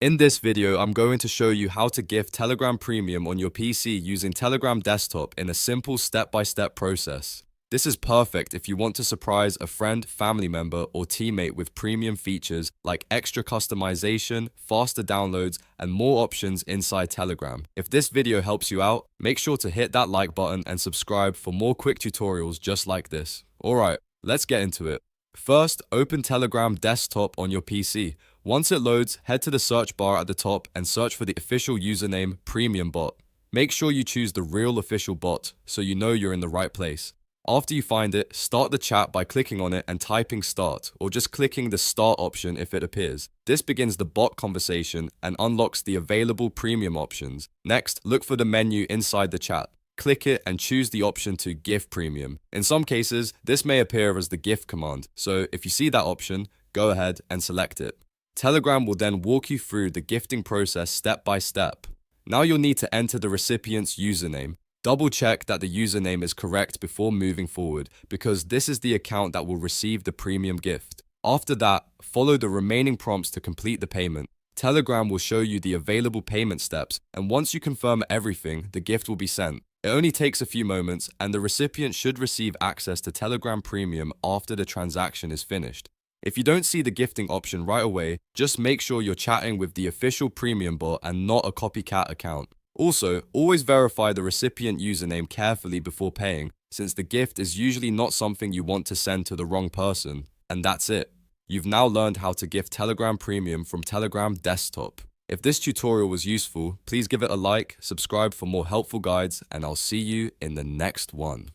In this video, I'm going to show you how to gift Telegram Premium on your PC using Telegram Desktop in a simple step-by-step process. This is perfect if you want to surprise a friend, family member, or teammate with premium features like extra customization, faster downloads, and more options inside Telegram. If this video helps you out, make sure to hit that like button and subscribe for more quick tutorials just like this. Alright, let's get into it. First, open Telegram Desktop on your PC. Once it loads, head to the search bar at the top and search for the official username PremiumBot. Make sure you choose the real official bot so you know you're in the right place. After you find it, start the chat by clicking on it and typing start, or just clicking the start option if it appears. This begins the bot conversation and unlocks the available premium options. Next, look for the menu inside the chat. Click it and choose the option to gift premium. In some cases, this may appear as the gift command, so if you see that option, go ahead and select it. Telegram will then walk you through the gifting process step by step. Now you'll need to enter the recipient's username. Double check that the username is correct before moving forward, because this is the account that will receive the premium gift. After that, follow the remaining prompts to complete the payment. Telegram will show you the available payment steps, and once you confirm everything, the gift will be sent. It only takes a few moments, and the recipient should receive access to Telegram Premium after the transaction is finished. If you don't see the gifting option right away, just make sure you're chatting with the official Premium bot and not a copycat account. Also, always verify the recipient username carefully before paying, since the gift is usually not something you want to send to the wrong person. And that's it. You've now learned how to gift Telegram Premium from Telegram Desktop. If this tutorial was useful, please give it a like, subscribe for more helpful guides, and I'll see you in the next one.